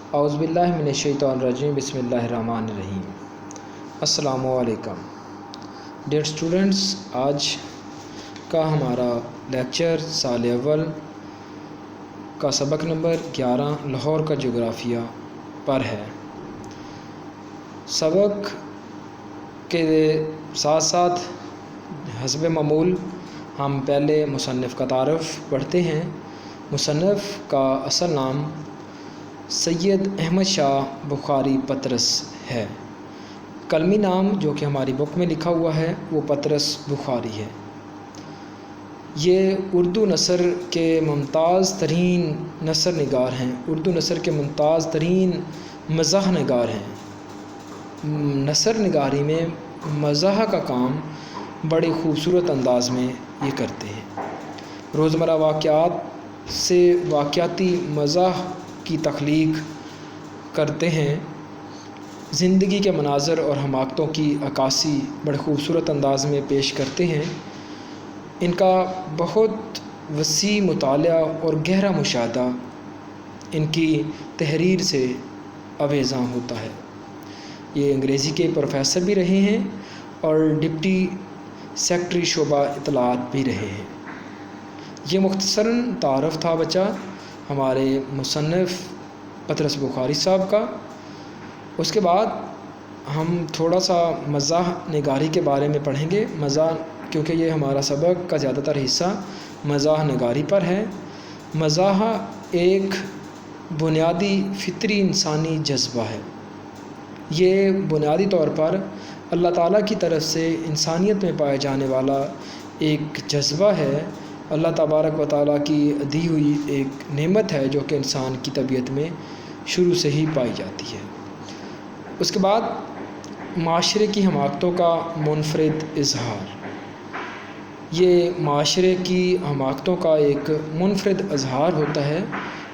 اعوذ باللہ من الشیطان الرجیم، بسم اللہ الرحمن الرحیم۔ السلام علیکم ڈیئر اسٹوڈنٹس، آج کا ہمارا لیکچر سال اول کا سبق نمبر 11 لاہور کا جغرافیہ پر ہے۔ سبق کے ساتھ ساتھ حسب معمول ہم پہلے مصنف کا تعارف پڑھتے ہیں۔ مصنف کا اصل نام سید احمد شاہ بخاری پطرس ہے۔ کلمی نام جو کہ ہماری بک میں لکھا ہوا ہے وہ پطرس بخاری ہے۔ یہ اردو نثر کے ممتاز ترین نثر نگار ہیں، اردو نثر کے ممتاز ترین مزاح نگار ہیں۔ نثر نگاری میں مزاح کا کام بڑے خوبصورت انداز میں یہ کرتے ہیں۔ روزمرہ واقعات سے واقعاتی مزاح کی تخلیق کرتے ہیں، زندگی کے مناظر اور حماقتوں کی عکاسی بڑے خوبصورت انداز میں پیش کرتے ہیں۔ ان کا بہت وسیع مطالعہ اور گہرا مشاہدہ ان کی تحریر سے آویزاں ہوتا ہے۔ یہ انگریزی کے پروفیسر بھی رہے ہیں اور ڈپٹی سیکرٹری شعبہ اطلاعات بھی رہے ہیں۔ یہ مختصراً تعارف تھا بچہ ہمارے مصنف پطرس بخاری صاحب کا۔ اس کے بعد ہم تھوڑا سا مزاح نگاری کے بارے میں پڑھیں گے۔ مزاح کیونکہ یہ ہمارا سبق کا زیادہ تر حصہ مزاح نگاری پر ہے۔ مزاح ایک بنیادی فطری انسانی جذبہ ہے۔ یہ بنیادی طور پر اللہ تعالیٰ کی طرف سے انسانیت میں پائے جانے والا ایک جذبہ ہے۔ اللہ تبارک و تعالیٰ کی دی ہوئی ایک نعمت ہے جو کہ انسان کی طبیعت میں شروع سے ہی پائی جاتی ہے۔ اس کے بعد معاشرے کی حماقتوں کا منفرد اظہار۔ یہ معاشرے کی حماقتوں کا ایک منفرد اظہار ہوتا ہے۔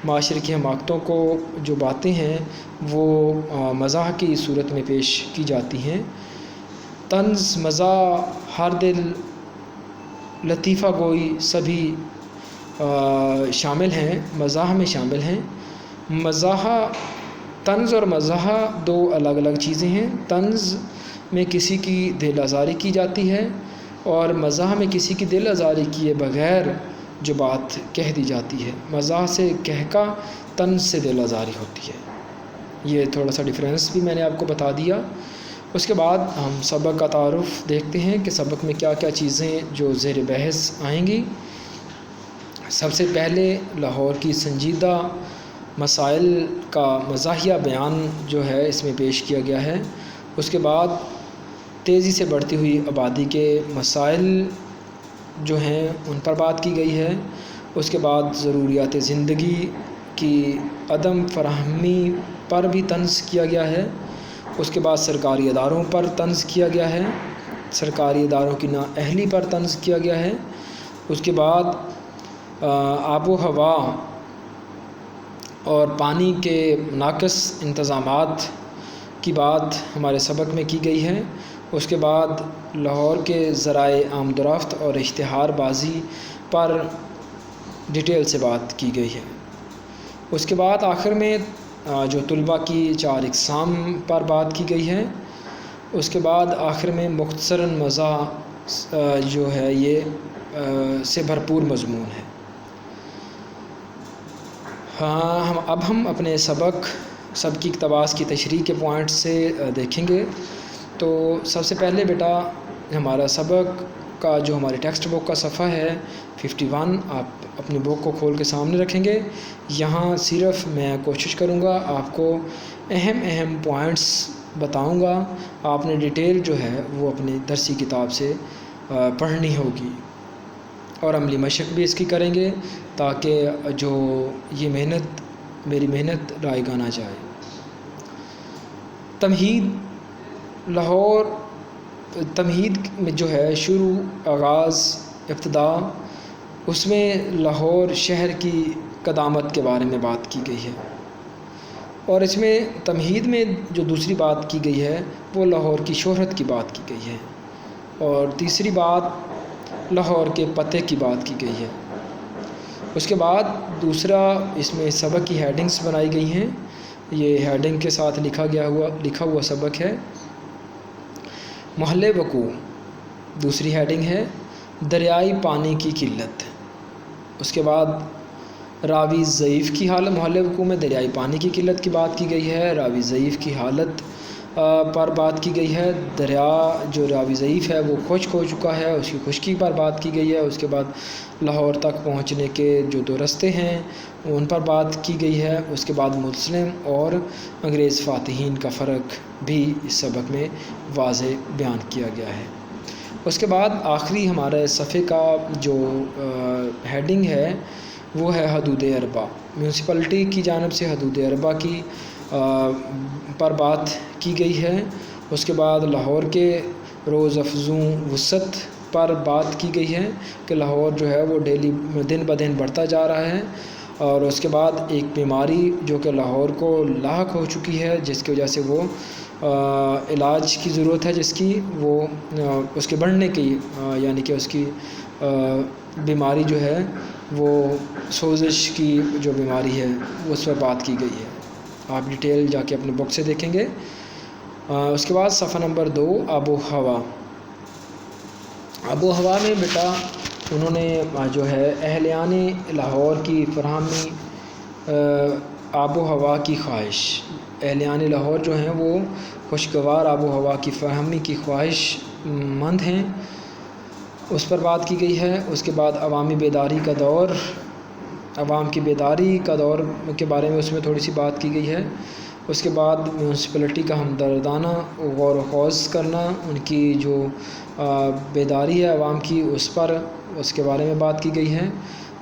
معاشرے کی حماقتوں کو جو باتیں ہیں وہ مزاح کی صورت میں پیش کی جاتی ہیں۔ طنز، مزاح، ہر دل، لطیفہ گوئی سبھی شامل ہیں، مزاح میں شامل ہیں۔ مزاح، طنز اور مزاح دو الگ الگ چیزیں ہیں۔ طنز میں کسی کی دل آزاری کی جاتی ہے اور مزاح میں کسی کی دل آزاری کیے بغیر جو بات کہہ دی جاتی ہے۔ مزاح سے کہکا، طنز سے دل آزاری ہوتی ہے۔ یہ تھوڑا سا ڈفرینس بھی میں نے آپ کو بتا دیا۔ اس کے بعد ہم سبق کا تعارف دیکھتے ہیں کہ سبق میں کیا کیا چیزیں جو زیر بحث آئیں گی۔ سب سے پہلے لاہور کی سنجیدہ مسائل کا مزاحیہ بیان جو ہے اس میں پیش کیا گیا ہے۔ اس کے بعد تیزی سے بڑھتی ہوئی آبادی کے مسائل جو ہیں ان پر بات کی گئی ہے۔ اس کے بعد ضروریات زندگی کی عدم فراہمی پر بھی طنز کیا گیا ہے۔ اس کے بعد سرکاری اداروں پر طنز کیا گیا ہے، سرکاری اداروں کی نااہلی پر طنز کیا گیا ہے۔ اس کے بعد آب و ہوا اور پانی کے ناقص انتظامات کی بات ہمارے سبق میں کی گئی ہے۔ اس کے بعد لاہور کے ذرائع آمد و رفت اور اشتہار بازی پر ڈیٹیل سے بات کی گئی ہے۔ اس کے بعد آخر میں جو طلباء کی 4 اقسام پر بات کی گئی ہے۔ اس کے بعد آخر میں مختصراً مزاح جو ہے یہ سے بھرپور مضمون ہے۔ اب ہم اپنے سبق کی اقتباس کی تشریح کے پوائنٹ سے دیکھیں گے۔ تو سب سے پہلے بیٹا ہمارا سبق کا جو ہماری ٹیکسٹ بک کا صفحہ ہے 51، آپ اپنی بک کو کھول کے سامنے رکھیں گے۔ یہاں صرف میں کوشش کروں گا آپ کو اہم پوائنٹس بتاؤں گا۔ آپ نے ڈیٹیل جو ہے وہ اپنی درسی کتاب سے پڑھنی ہوگی اور عملی مشق بھی اس کی کریں گے تاکہ جو یہ میری محنت رائے گانا جائے۔ تمہید میں جو ہے شروع، آغاز، ابتدا، اس میں لاہور شہر کی قدامت کے بارے میں بات کی گئی ہے، اور اس میں تمہید میں جو دوسری بات کی گئی ہے وہ لاہور کی شہرت کی بات کی گئی ہے، اور تیسری بات لاہور کے پتے کی بات کی گئی ہے۔ اس کے بعد دوسرا اس میں سبق کی ہیڈنگز بنائی گئی ہیں۔ یہ ہیڈنگ کے ساتھ لکھا ہوا سبق ہے۔ محل وقوع دوسری ہیڈنگ ہے دریائی پانی کی قلت۔ اس کے بعد راوی ضعیف کی حالت، محل وقوع میں دریائی پانی کی قلت کی بات کی گئی ہے، راوی ضعیف کی حالت پر بات کی گئی ہے۔ دریا جو راوی ضعیف ہے وہ خشک ہو چکا ہے، اس کی خشکی پر بات کی گئی ہے۔ اس کے بعد لاہور تک پہنچنے کے جو 2 رستے ہیں ان پر بات کی گئی ہے۔ اس کے بعد مسلم اور انگریز فاتحین کا فرق بھی اس سبق میں واضح بیان کیا گیا ہے۔ اس کے بعد آخری ہمارے صفحے کا جو ہیڈنگ ہے وہ ہے حدود اربع۔ میونسپلٹی کی جانب سے حدود اربع کی پر بات کی گئی ہے۔ اس کے بعد لاہور کے روز افزوں وسعت پر بات کی گئی ہے کہ لاہور جو ہے وہ دن بدن بڑھتا جا رہا ہے، اور اس کے بعد ایک بیماری جو کہ لاہور کو لاحق ہو چکی ہے جس کی وجہ سے وہ علاج کی ضرورت ہے، جس کی وہ اس کے بڑھنے کی یعنی کہ اس کی بیماری جو ہے وہ سوزش کی جو بیماری ہے اس پر بات کی گئی ہے۔ آپ ڈیٹیل جا کے اپنے بک سے دیکھیں گے۔ اس کے بعد صفحہ نمبر 2 آب و ہوا۔ آب و ہوا میں بیٹا انہوں نے جو ہے اہلیان لاہور کی فراہمی آب و ہوا کی خواہش، اہلیان لاہور جو ہیں وہ خوشگوار آب و ہوا کی فراہمی کی خواہش مند ہیں، اس پر بات کی گئی ہے۔ اس کے بعد عوامی بیداری کا دور، عوام کی بیداری کا دور کے بارے میں اس میں تھوڑی سی بات کی گئی ہے۔ اس کے بعد میونسپلٹی کا ہمدردانہ غور و خوض کرنا، ان کی جو بیداری ہے عوام کی اس کے بارے میں بات کی گئی ہے۔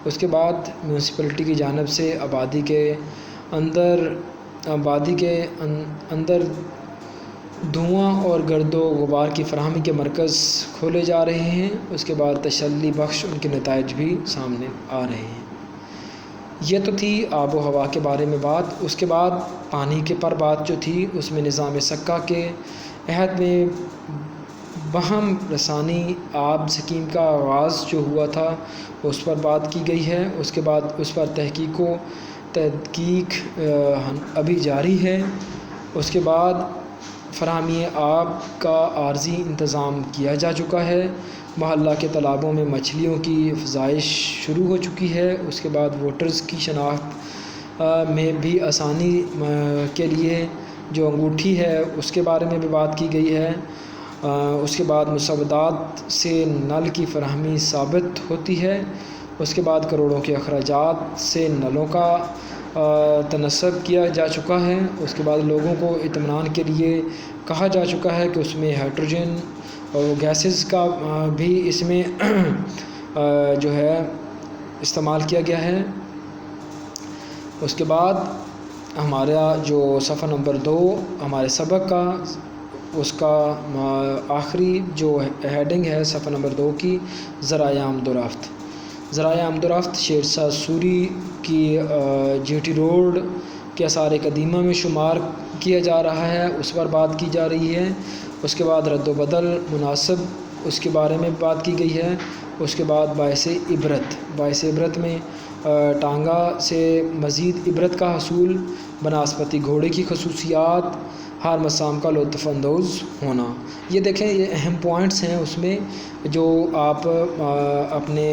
اس کے بعد میونسپلٹی کی جانب سے آبادی کے اندر دھواں اور گرد و غبار کی فراہمی کے مرکز کھولے جا رہے ہیں۔ اس کے بعد تسلی بخش ان کے نتائج بھی سامنے آ رہے ہیں۔ یہ تو تھی آب و ہوا کے بارے میں بات۔ اس کے بعد پانی کے پر بات جو تھی اس میں نظام سکہ کے عہد میں بہم رسانی آب سکیم کا آغاز جو ہوا تھا اس پر بات کی گئی ہے۔ اس کے بعد اس پر تحقیق ابھی جاری ہے۔ اس کے بعد فراہمی آب کا عارضی انتظام کیا جا چکا ہے۔ محلہ کے تالابوں میں مچھلیوں کی افزائش شروع ہو چکی ہے۔ اس کے بعد ووٹرز کی شناخت میں بھی آسانی کے لیے جو انگوٹھی ہے اس کے بارے میں بھی بات کی گئی ہے۔ اس کے بعد مسودات سے نل کی فراہمی ثابت ہوتی ہے۔ اس کے بعد کروڑوں کے اخراجات سے نلوں کا تنصب کیا جا چکا ہے۔ اس کے بعد لوگوں کو اطمینان کے لیے کہا جا چکا ہے کہ اس میں ہائیڈروجن اور گیسز کا بھی اس میں جو ہے استعمال کیا گیا ہے۔ اس کے بعد ہمارا جو صفحہ نمبر 2 ہمارے سبق کا اس کا آخری جو ہیڈنگ ہے صفحہ نمبر 2 کی ذرائع آمد و رفت۔ ذرائع آمد و رفت شیرشاہ سوری کی GT روڈ کے آثار قدیمہ میں شمار کیا جا رہا ہے، اس پر بات کی جا رہی ہے۔ اس کے بعد رد و بدل مناسب اس کے بارے میں بات کی گئی ہے۔ اس کے بعد باعث عبرت میں ٹانگا سے مزید عبرت کا حصول، بناسپتی گھوڑے کی خصوصیات، ہر مسام کا لطف اندوز ہونا۔ یہ دیکھیں یہ اہم پوائنٹس ہیں اس میں جو آپ اپنے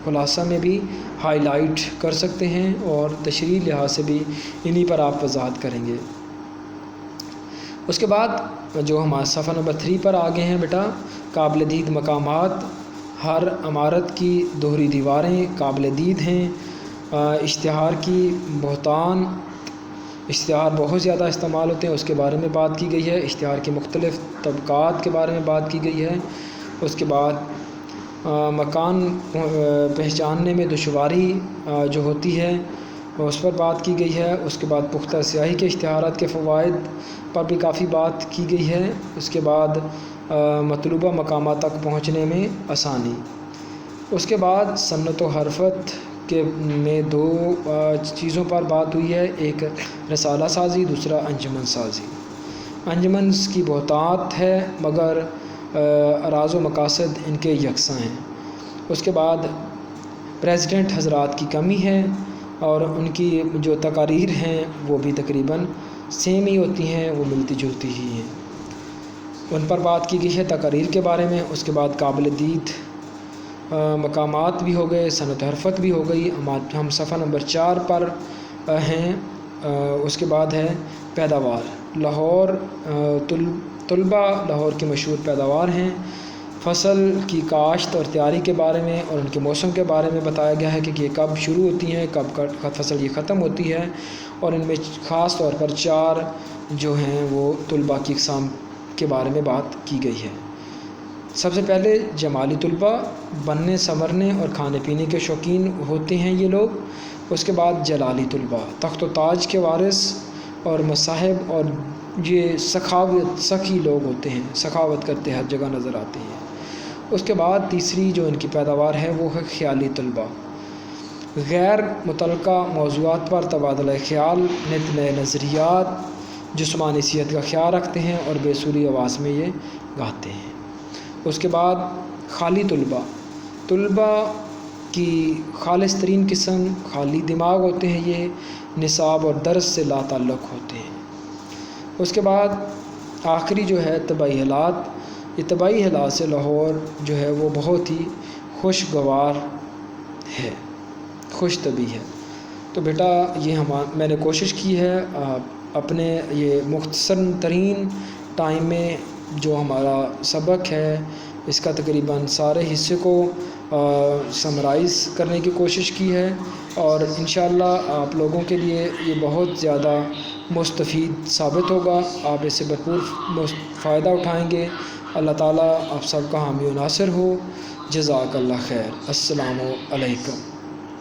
خلاصہ میں بھی ہائی لائٹ کر سکتے ہیں اور تشریحی لحاظ سے بھی انہی پر آپ وضاحت کریں گے۔ اس کے بعد جو ہمارا صفحہ نمبر 3 پر آگے ہیں بیٹا قابل دید مقامات، ہر عمارت کی دوہری دیواریں قابل دید ہیں۔ اشتہار کی بہتان، اشتہار بہت زیادہ استعمال ہوتے ہیں، اس کے بارے میں بات کی گئی ہے۔ اشتہار کے مختلف طبقات کے بارے میں بات کی گئی ہے۔ اس کے بعد مکان پہچاننے میں دشواری جو ہوتی ہے اس پر بات کی گئی ہے۔ اس کے بعد پختہ سیاہی کے اشتہارات کے فوائد پر بھی کافی بات کی گئی ہے۔ اس کے بعد مطلوبہ مقامات تک پہنچنے میں آسانی۔ اس کے بعد صنعت و حرفت میں 2 چیزوں پر بات ہوئی ہے، ایک رسالہ سازی، دوسرا انجمن سازی۔ انجمن کی بہتات ہے مگر اراز و مقاصد ان کے یکساں ہیں۔ اس کے بعد پریزیڈنٹ حضرات کی کمی ہے، اور ان کی جو تقاریر ہیں وہ بھی تقریباً سیم ہی ہوتی ہیں، وہ ملتی جلتی ہی ہیں۔ ان پر بات کی گئی ہے تقاریر کے بارے میں۔ اس کے بعد قابل دید مقامات بھی ہو گئے، صنعت حرفت بھی ہو گئی۔ ہم صفحہ نمبر 4 پر ہیں۔ اس کے بعد ہے پیداوار۔ لاہور طلبہ لاہور کی مشہور پیداوار ہیں۔ فصل کی کاشت اور تیاری کے بارے میں اور ان کے موسم کے بارے میں بتایا گیا ہے کہ یہ کب شروع ہوتی ہیں، کب فصل یہ ختم ہوتی ہے، اور ان میں خاص طور پر 4 جو ہیں وہ طلبہ کی اقسام کے بارے میں بات کی گئی ہے۔ سب سے پہلے جمالی طلبہ، بننے سنورنے اور کھانے پینے کے شوقین ہوتے ہیں یہ لوگ۔ اس کے بعد جلالی طلبہ، تخت و تاج کے وارث اور مصاحب اور یہ سخی لوگ ہوتے ہیں، سخاوت کرتے ہر جگہ نظر آتے ہیں۔ اس کے بعد تیسری جو ان کی پیداوار ہے وہ ہے خیالی طلبہ، غیر متعلقہ موضوعات پر تبادلہ خیال، نت نئے نظریات، جسمانی صحت کا خیال رکھتے ہیں اور بے سری آواز میں یہ گاتے ہیں۔ اس کے بعد خالی طلبہ کی خالص ترین قسم خالی دماغ ہوتے ہیں، یہ نصاب اور درس سے لا تعلق ہوتے ہیں۔ اس کے بعد آخری جو ہے طبعی حالات۔ یہ طبعی حالات سے لاہور جو ہے وہ بہت ہی خوشگوار ہے، خوش طبعی ہے۔ تو بیٹا یہ میں نے کوشش کی ہے اپنے یہ مختصر ترین ٹائم میں جو ہمارا سبق ہے اس کا تقریباً سارے حصے کو سمرائز کرنے کی کوشش کی ہے، اور انشاءاللہ آپ لوگوں کے لیے یہ بہت زیادہ مستفید ثابت ہوگا۔ آپ اس سے بھرپور فائدہ اٹھائیں گے۔ اللہ تعالیٰ آپ سب کا حامی و ناصر ہو۔ جزاک اللہ خیر۔ السلام علیکم۔